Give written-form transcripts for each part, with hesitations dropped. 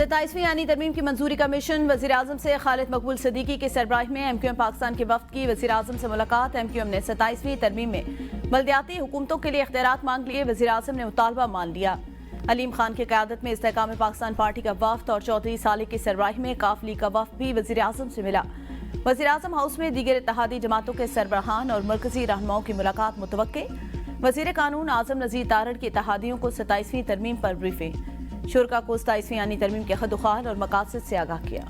27वीं आईनी तरमीम की मंजूरी का मिशन। वज़ीर आज़म से खालिद मकबूल सिद्दीकी की सरबराही में MQM पाकिस्तान के वफ्द की वज़ीर आज़म से मुलाकात। MQM ने 27वीं तरमीम में बल्दियाती हुकूमतों के लिए इख्तियारात मांग लिए। वज़ीर आज़म ने मुतालबा मान लिया। अलीम खान की क़यादत में इस्तेहकाम पाकिस्तान पार्टी का वफ्द और चौधरी सालिक की सरबराही में काफ लीग का वफ्द भी वज़ीर आज़म से मिला। वज़ीर आज़म हाउस में दीगर इत्तेहादी जमातों के सरबराहान और मरकजी रहनुमाओं की मुलाकात मुतवक्के। वज़ीर कानून आज़म नज़ीर तारड़ की इत्तेहादियों को 27वीं तरमीम पर ब्रीफिंग। शुरा को 27वीं आईनी तरमीम के खदुखाल और मकासद से आगाह किया।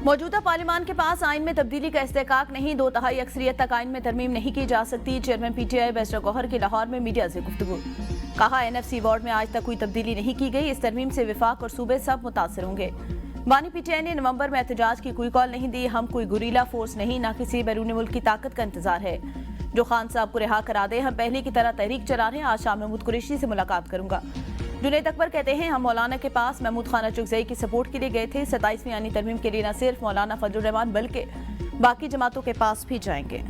मौजूदा पार्लियामान के पास आइन में तब्दीली का इस्तेहकाक नहीं, 2/3 अक्सरियत तक आइन में तरमीम नहीं की जा सकती। चेयरमैन PTI बैरिस्टर गौहर की लाहौर में मीडिया से गुफ्तगू। कहा NFC वार्ड में आज तक कोई तब्दीली नहीं की गई। इस तरमीम से विफाक और सूबे सब मुतासर होंगे। बानी PTI ने नवंबर में एहतजाज की कोई कॉल नहीं दी। हम कोई गुरीला फोर्स नहीं, ना किसी बैरून मुल्क की ताकत का इंतजार है। जो खान साहब को रिहा करा दे, हम पहले की तरह तहरीक चला रहे हैं। आज शाम महमूद कुरैशी से मुलाकात करूंगा। जुनैद अकबर कहते हैं हम मौलाना के पास महमूद खान अचुकज़ई की सपोर्ट के लिए गए थे। 27वीं आईनी तरमीम के लिए न सिर्फ मौलाना फजलुर रहमान बल्कि बाकी जमातों के पास भी जाएंगे।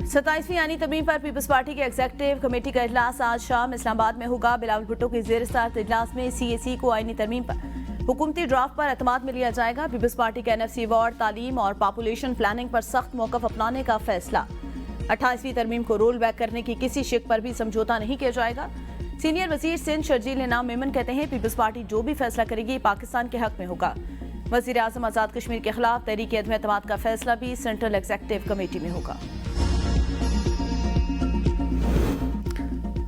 सत्ताईसवीं आईनी तरमीम पर पीपल्स पार्टी की एग्जीक्यूटिव कमेटी का इजलास आज शाम इस्लामाबाद में होगा। बिलावल भुट्टो की ज़ेर सदारत इजलास में CAC को आईनी तरमीम पर हुकूमती ड्राफ्ट पर एतमाद में लिया जाएगा। पीपल्स पार्टी के NFC वार्ड, तालीम और पॉपुलेशन प्लानिंग पर सख्त मौक़िफ़ अपनाने का फैसला। 28वीं तरमीम को रोल बैक करने की किसी शिक पर भी समझौता नहीं किया जाएगा। सीनियर वजीर सिंध शर्जील इनाम मेमन कहते हैं पीपल्स पार्टी जो भी फैसला करेगी पाकिस्तान के हक में होगा। वज़ीर आज़म आज़ाद कश्मीर के खिलाफ तहरीक अदम एतमाद का फैसला भी सेंट्रल एग्जीक्यूटिव कमेटी में होगा।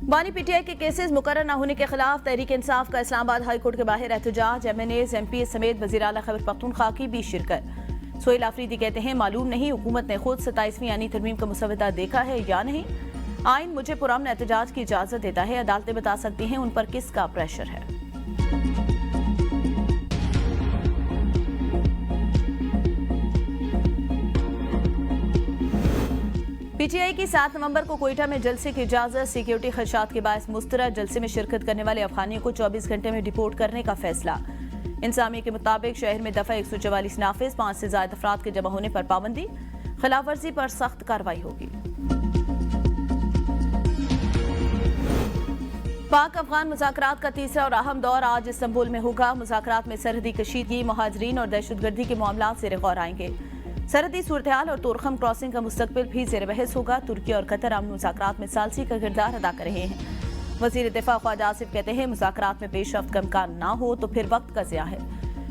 बानी PTI के केसेस मुकर्रर न होने के खिलाफ तहरीक इंसाफ का इस्लामाबाद हाई कोर्ट के बाहर एहतजाज। MNAs MPs समेत वज़ीर आला खैबर पख्तूनख्वा की भी शिरकत। सोहेल आफरीदी कहते हैं मालूम नहीं हुकूमत ने खुद 27वीं आईनी तरमीम का मुसवदा देखा है या नहीं। आइन मुझे पुरअमन एहतजाज की इजाजत देता है, अदालतें बता सकती हैं उन पर किसका प्रेशर है। PTI की 7 नवंबर को कोयटा में जलसे की इजाजत। सिक्योरिटी खदशात के बायस मुस्तरद जलसे में शिरकत करने वाले अफगानियों को 24 घंटे में डिपोर्ट करने का फैसला। इंतजामिया के मुताबिक शहर में दफा 144 नाफिज, 5 से ज्यादा अफराद के जमा होने पर पाबंदी, खिलाफ वर्जी पर सख्त कार्रवाई होगी। पाक अफगान मुज़ाकरात का तीसरा और अहम दौर आज इस्तांबुल में होगा। मुज़ाकरात में सरहदी कशीदगी, मुहाजिरीन और दहशतगर्दी के मामलात ज़ेर गौर आएंगे। सरहदी सूरत-ए-हाल और तोरखम क्रॉसिंग का मुस्तकबिल भी ज़ेर बहस होगा। तुर्की और कतर अमन मुज़ाकरात में सालसी का किरदार अदा कर रहे हैं। वज़ीर दिफा ख्वाजा आसिफ कहते हैं मुज़ाकरात में पेशरफ्त का इम्कान ना हो तो फिर वक्त का ज़िया है।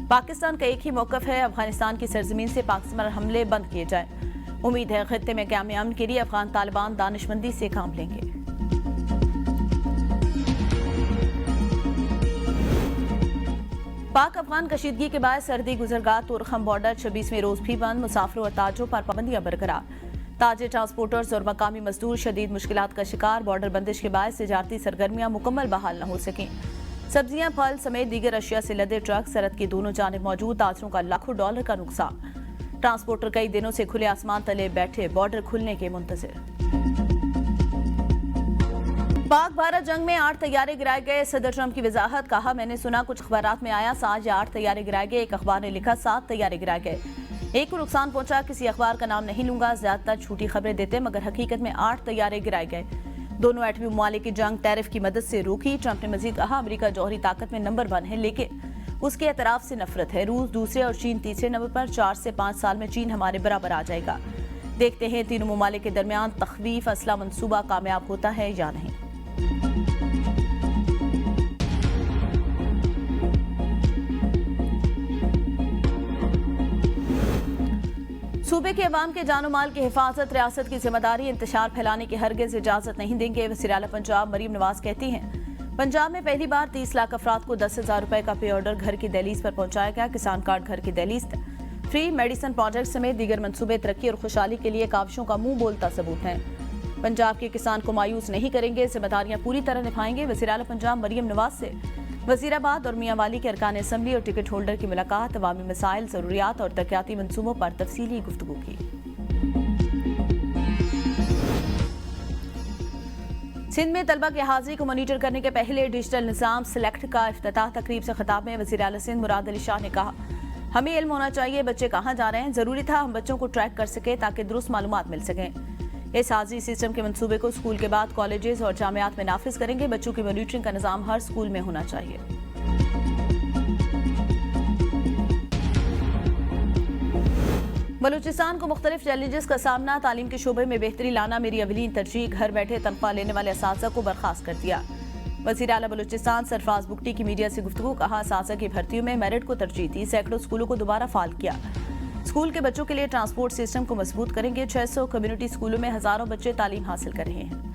पाकिस्तान का एक ही मौक़िफ़ है, अफगानिस्तान की सरजमीन से पाकिस्तान पर हमले बंद किए जाएं। उम्मीद है खित्ते में क़याम अमन के लिए अफगान तालिबान दानिशमंदी से काम लेंगे। पाक अफगान कशीदगी के बाद सर्दी गुजरगाह तोरखम बॉर्डर 26वें रोज भी बंद। मुसाफिरों और ताजों पर पाबंदियां बरकरार। ताजे ट्रांसपोर्टर्स और मकामी मजदूर शदीद मुश्किलात का शिकार। बॉर्डर बंदिश के बाद तिजारती सरगर्मियां मुकम्मल बहाल न हो सकें। सब्जियां, फल समेत दीगर अशिया से लदे ट्रक सरहद की दोनों जानिब मौजूद। ताजरों का लाखों डॉलर का नुकसान। ट्रांसपोर्टर कई दिनों से खुले आसमान तले बैठे, बॉर्डर खुलने के मुंतजिर। पाक भारत जंग में 8 तैयारे गिराए गए। सदर ट्रंप की वजाहत। कहा मैंने सुना कुछ अखबारात में आया 7 या 8 तैयारे गिराए गए। एक अखबार ने लिखा 7 तैयारे गिराए गए। एक को नुकसान पहुंचा, किसी अखबार का नाम नहीं लूंगा। ज्यादातर झूठी खबरें देते मगर हकीकत में 8 तैयारे गिराए गए। दोनों एटमी ममालिक की जंग टैरिफ की मदद से रोकी। ट्रंप ने मजीद कहा अमेरिका जौहरी ताकत में नंबर 1 है लेकिन उसके एतराफ से नफरत है। रूस दूसरे और चीन तीसरे नंबर पर। 4 से 5 साल में चीन हमारे बराबर आ जाएगा। देखते हैं तीनों ममालिक के दरमियान तखवीफ असला मंसूबा कामयाब होता है या नहीं। सूबे के अवाम के जानो माल की हिफाजत रियासत की जिम्मेदारी। इंतशार फैलाने की हरगिज इजाजत नहीं देंगे। वज़ीर आला पंजाब मरीम नवाज कहती हैं पंजाब में पहली बार 30 लाख अफराद को 10,000 रुपए का पे ऑर्डर घर की दहलीज पर पहुंचाया गया। किसान कार्ड घर की दहलीज तक, फ्री मेडिसिन प्रोजेक्ट समेत दीगर मंसूबे तरक्की और खुशहाली के लिए काविशों का मुंह बोलता सबूत हैं। पंजाब के किसान को मायूस नहीं करेंगे, जिम्मेदारियां पूरी तरह निभाएंगे। वज़ीर आला पंजाब मरीम नवाज से वजीराबाद और मियांवाली के अरकान असम्बली और टिकट होल्डर की मुलाकात। अवामी मसाइल, ज़रूरियात और तरक्याती मंसूबों पर तफसीली गुफ्तगू की। सिंध में तलबा की हाजिरी को मॉनिटर करने के पहले डिजिटल निज़ाम सिलेक्ट का इफ्तिताह तकरीब से खिताब में वज़ीर आला सिंध मुराद अली शाह ने कहा, हमें इल्म होना चाहिए बच्चे कहाँ जा रहे हैं। ज़रूरी था हम बच्चों को ट्रैक कर सकें ताकि दुरुस्त मालूमात मिल सकें। इस हाजिरी सिस्टम के मंसूबे को स्कूल के बाद कॉलेजेस और जामियात में नाफिज करेंगे। बच्चों की मॉनिटरिंग का निज़ाम हर स्कूल में होना चाहिए। बलूचिस्तान को मुख्तलिफ चैलेंजेस का सामना, तालीम के शोबे में बेहतरी लाना मेरी अवलीन तरजीह, घर बैठे तनख्वाह लेने वाले असातिज़ा को बर्खास्त कर दिया। वज़ीर आला बलूचिस्तान सरफराज बुगटी की मीडिया से गुफ्तगू, कहा असातिज़ा की भर्तियों में मेरिट को तरजीह दी, सैकड़ों स्कूलों को दोबारा फाल किया। स्कूल के बच्चों के लिए ट्रांसपोर्ट सिस्टम को मजबूत करेंगे। 600 कम्युनिटी स्कूलों में हज़ारों बच्चे तालीम हासिल कर रहे हैं।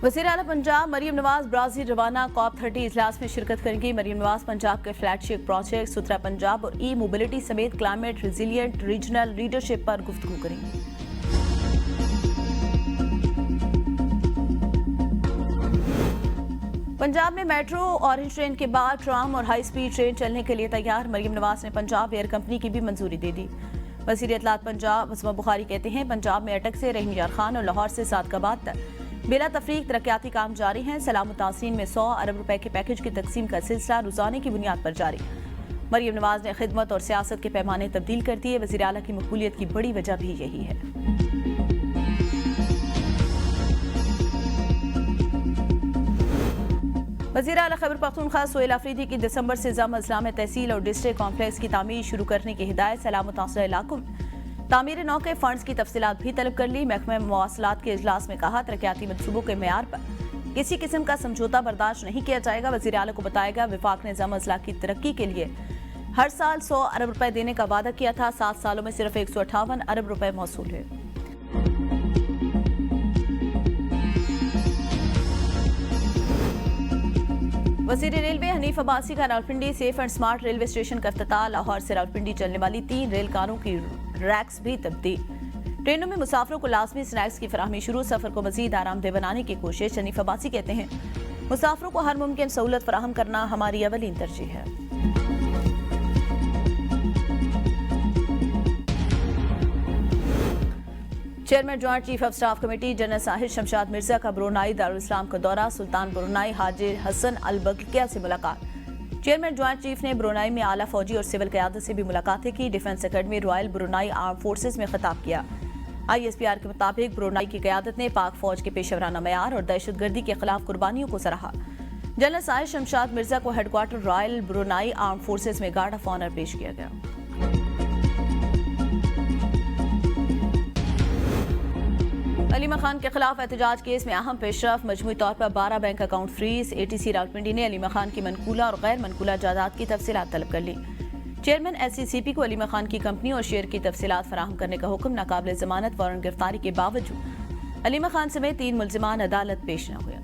वज़ीर आला पंजाब मरियम नवाज ब्राज़ील रवाना, COP 30 इजलास में शिरकत करेंगी। मरियम नवाज पंजाब के फ्लैगशिप प्रोजेक्ट सुथरा पंजाब और ई मोबिलिटी समेत क्लाइमेट रिजिलियंट रीजनल लीडरशिप पर गुफ्तगू करेंगी। पंजाब में मेट्रो ऑरेंज ट्रेन के बाद ट्राम और हाई स्पीड ट्रेन चलने के लिए तैयार। मरियम नवाज ने पंजाब एयर कंपनी की भी मंजूरी दे दी। वज़ीर इत्तलात पंजाब उस्मा बुखारी कहते हैं, पंजाब में अटक से रहीम यार खान और लाहौर से सादकाबाद तक बिला तफरीक तरक्याती काम जारी हैं। सलाम तासीन में 100 अरब रुपए के पैकेज की तकसीम का सिलसिला रोजाने की बुनियाद पर जारी। मरियम नवाज ने खिदमत और सियासत के पैमाने तब्दील कर दिए। वज़ीर आला की मकबूलियत की बड़ी वजह भी यही है। वज़ीर आला खैबर पख्तूनख्वा सोहेल अफरीदी की दिसंबर से ज़म अजला में तहसील और डिस्ट्रिक्ट कॉम्प्लेक्स की तामीर शुरू करने की हिदायत। सलाम मुतासिर इलाकों में तामीर नौ के फंड्स की तफसीलात भी तलब कर ली। महकमा मवासलात के इजलास में कहा, तरक्याती मनसूबों के मेयार पर किसी किस्म का समझौता बर्दाश्त नहीं किया जाएगा। वज़ीर आला को बताएगा, विफाक ने ज़म अजला की तरक्की के लिए हर साल 100 अरब रुपए देने का वादा किया था। 7 सालों में सिर्फ 158 अरब रुपए मौसूल हुए। वज़ीर रेलवे हनीफ अब्बासी का Rawalpindi safe and smart railway station का इफ्तिताह। लाहौर से रावलपिंडी चलने वाली 3 रेल कारों की रैक्स भी तब्दील। ट्रेनों में मुसाफिरों को लाजमी स्नैक्स की फराहमी शुरू, सफर को मजीद आरामदेह बनाने की कोशिश। हनीफ अब्बासी कहते हैं, मुसाफिरों को हर मुमकिन सहूलत फराहम करना हमारी अवलीन तरजीह है। Chairman joint chief of staff committee general Sahir Shamshad Mirza का ब्रुनाई दारुल इस्लाम का दौरा। सुल्तान ब्रुनाई हाजी हसन अल बल्किया से मुलाकात। चेयरमैन ज्वाइंट चीफ ने ब्रुनाई में आला फौजी और सिविल क़यादत से भी मुलाकातें की। Defence academy royal Brunei arm forces में खिताब किया। ISPR के मुताबिक ब्रुनाई की क़यादत ने पाक फौज के पेशेवराना मयार और दहशतगर्दी के खिलाफ कुर्बानियों को सराहा। जनरल साहिर शमशाद मिर्जा को headquarter royal Brunei arm forces में गार्ड ऑफ ऑनर पेश किया गया। अलीमा खान के खिलाफ एहतजाज केस में अहम पेशरफ। मजमूई तौर पर 12 bank account freeze. ATC Rawalpindi ने अलीमा खान की मनकूला और गैर मनकूला जायदाद की तफसीलात तलब कर ली। चेयरमैन SCCP को अलीमा खान की कंपनी और शेयर की तफसीलात फराहम करने का हुक्म। नाकाबिल जमानत वारंट गिरफ्तारी के बावजूद अलीमा खान समेत 3 मुल्जिमान अदालत पेश न हुए।